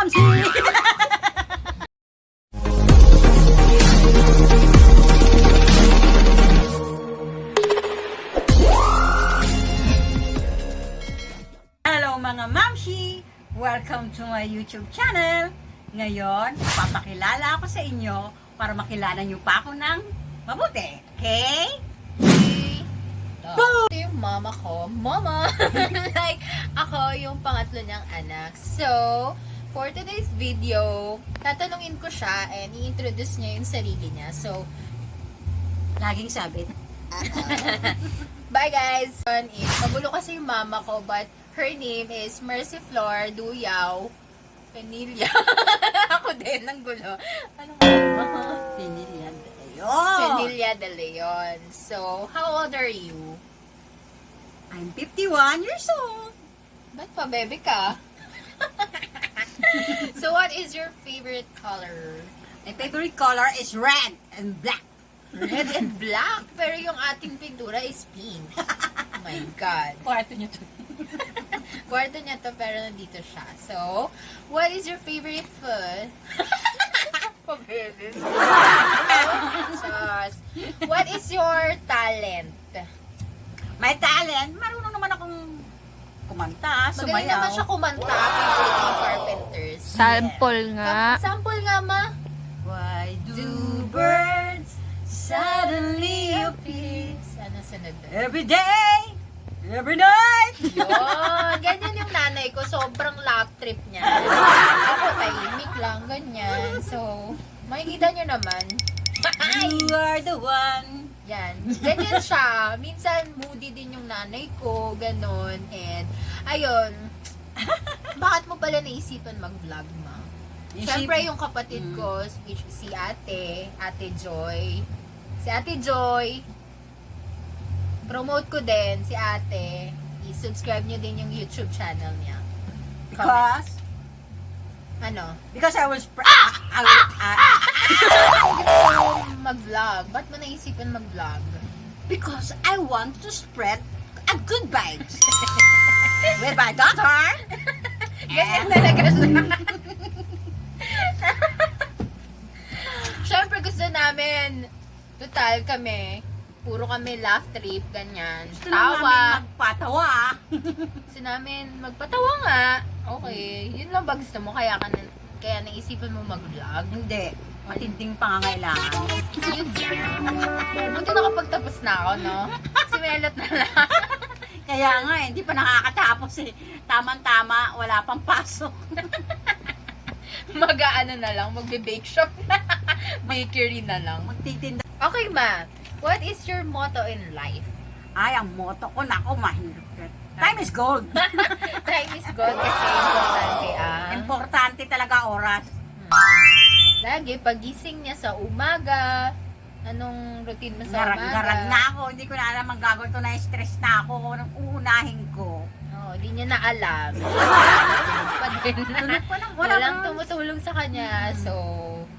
Mamsi! Hello mga Mamsi! Welcome to my YouTube channel. Ngayon, papakilala ako sa inyo para makilala niyo pa ako ng mabuti. Okay? Ito yung mama ko. Mama! Like, ako yung pangatlo niyang anak. So, for today's video, tatanungin ko siya and i-introduce niya yung sarili niya. So, Laging sabit. bye guys! Magulo kasi yung mama ko, but her name is Mercy Flor Duyaw Penilla. Ako din, ang gulo. Anong mama? Pinilihan tayo. Penilla de Leon. So, how old are you? I'm 51 years old. Ba't pa, bebe ka? So, what is your favorite color? My favorite color is red and black. Red and black? Pero yung ating pintura is pink. Oh my God. Kwarto niyo to. Kwarto niya to, pero nandito siya. So, what is your favorite food? Pabebe. Sus. What is your talent? My talent, marunong naman akong kumanta, Magaling sumayaw. naman siya kumanta. Favorite ng Carpenters. Sample nga. Sample nga, ma. Why do birds suddenly appear Sana sunod doon. every day, every night? Yun, ganyan yung nanay ko. Sobrang lap trip niya. Ako tahimik lang, ganyan. So, makikita nyo naman. You are the one. Yan. Ganyan siya. Minsan, moody din yung nanay ko. Ganon. And, ayun. Bakit mo pala naisipan mag-vlog, ma? Siyempre, yung kapatid ko, which si Ate Joy. Si Ate Joy, promote ko din si ate. I-subscribe nyo din yung YouTube channel niya. Because, Ano? because I was, Mag-vlog. Ba't mo naisipan mag-vlog? because I want to spread a good vibes with my daughter. Ganyan talaga siya. Siyempre gusto namin, total kami, puro kami laugh trip, ganyan. Gusto namin Tawa. magpatawa. Gusto namin magpatawa nga. Okay, yun lang ba gusto mo? Kaya naisipan mo mag-vlog? Hindi, matinding pangangailangan. Yun lang. Buti nakapagtapos na ako, no? Si Melot na lang. Kaya nga, hindi pa nakakatapos eh. Tama-tama, wala pang pasok. Mag-ano na lang, magbe-bake shop na. Bakery na lang. Magtitinda. Okay, ma. What is your motto in life? Ay, ang motto ko, nako, mahirap. Time is gold. Time is gold kasi importante Importante talaga oras. Lagi, pagising niya sa umaga, anong routine mo sa umaga? Garag na ako. Hindi ko na alam ang gagawin ko. Na-stress na ako. Anong uunahin ko? Oo, di niya na alam. Tulog pa din. Tulog pa lang. Walang tumutulong sa kanya. So,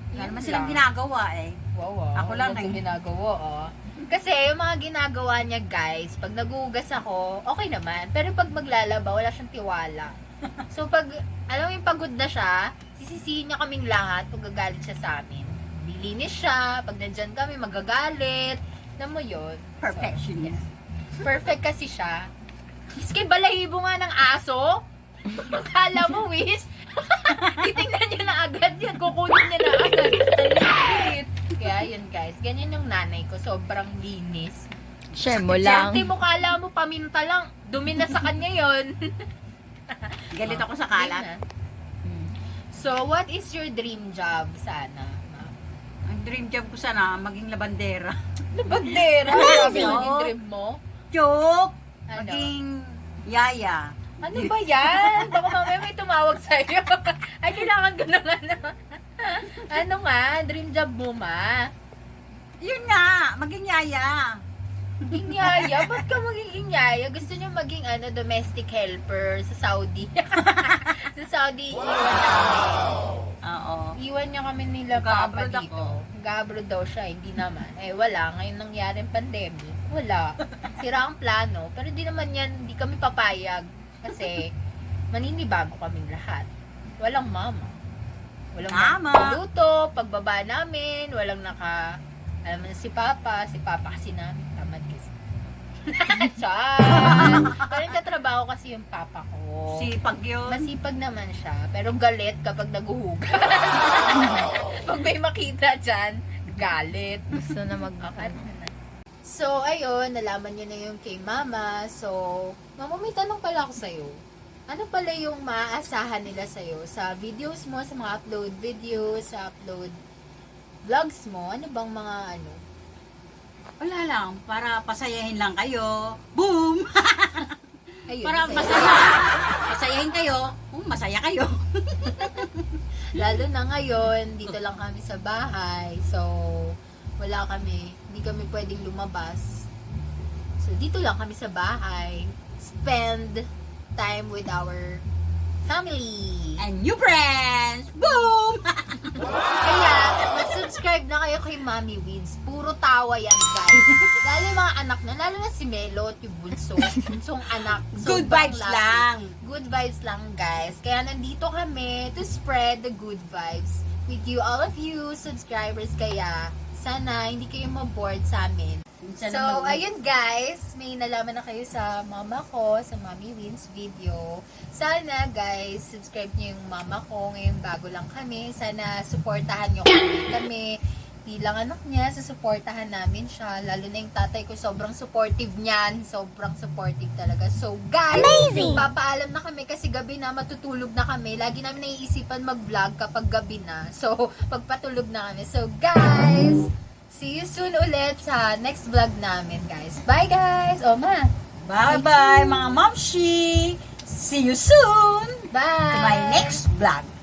Wala yun naman silang lang. ginagawa eh. Wow, Ako lang wala eh. kong ginagawa, oh. Kasi yung mga ginagawa niya, guys, pag nagugas ako, okay naman. Pero pag maglalaba, wala siyang tiwala. So, pag, alam mo yung pagod na siya, sisisihin niya kaming lahat pag gagalit siya sa amin. Lilinis siya, pag nandyan kami, magagalit. Alam mo yun? Perfectionist. So, perfect kasi siya. Iski balahibo nga ng aso. Akala mo, wish? Titingnan niya na agad yan. Kukunin niya na agad. Talit. Kaya yun guys, ganyan yung nanay ko. Sobrang linis. Share mo lang. Siyempre mo, kala mo paminta lang. Dumi na sa kanya yun. Galit ako sa Yun kalat. na. So, what is your dream job sana? Ang dream job ko sana, maging labandera. Bandera. Ano? Sabi yun yung dream mo? Joke! Ano? Maging yaya. Ano ba yan? Baka mamaya may tumawag sa'yo. Ay, kailangan ganun ano. Ano nga? Dream job mo, ma? Yun nga, maging yaya. Inyaya? Ba't ka maging inyaya? Gusto niyo maging domestic helper sa Saudi. Sa Saudi, iwan niya kami. Oo. Iwan niya kami nila Mag-abroad papa dito. ako. Mag-abroad daw siya, hindi naman. Eh, wala. Ngayon nangyari ang pandemic. Wala. Sira ang plano. Pero di naman yan, hindi kami papayag. Kasi, maninibago kaming lahat. walang mama. Walang Tama. magluto, pagbaba namin, walang alam mo na si Papa kasi namin, tamad kasi. Siya! Pero katrabaho kasi yung Papa ko. Sipag yun. Masipag naman siya, pero galit kapag naguhugas. Pag may makita dyan, galit. Gusto na Okay. So, ayun, nalaman nyo na yung kay Mama. So, Mama, may tanong pala ako sa'yo. Ano pala yung maaasahan nila sa'yo sa videos mo, sa mga upload videos, sa upload vlogs mo? Ano bang mga ano? Wala lang, para pasayahin lang kayo. Boom! Ayun, Para sa'yo. masaya. Pasayahin kayo, kung masaya kayo. Lalo na ngayon, dito lang kami sa bahay. So, hindi kami pwedeng lumabas. So, dito lang kami sa bahay. Spend time with our family. And new friends! Boom! Kaya, mag-subscribe na kayo kay Mommy Wins. Puro tawa yan, guys. Lalo yung mga anak na, lalo na si Melot, yung bunsong anak. Good Sobrang vibes lapit. lang. Good vibes lang, guys. Kaya nandito kami to spread the good vibes with you, all of you subscribers. Kaya, sana hindi kayo ma-bored sa amin. So, ayun guys, may nalaman na kayo sa mama ko, sa Mommy Wins video. Sana guys, subscribe niyo yung mama ko, ngayon bago lang kami. Sana supportahan niyo kami. Bilang anak niya, susuportahan namin siya. Lalo na yung tatay ko, sobrang supportive niyan. Sobrang supportive talaga. So guys, papaalam na kami kasi gabi na, matutulog na kami. Lagi namin naiisipan mag-vlog kapag gabi na. So, pagpatulog na kami. So guys, see you soon ulit sa next vlog namin, guys. Bye, guys! O, Ma! Bye-bye, mga mamshi! See you soon! Bye! To my next vlog.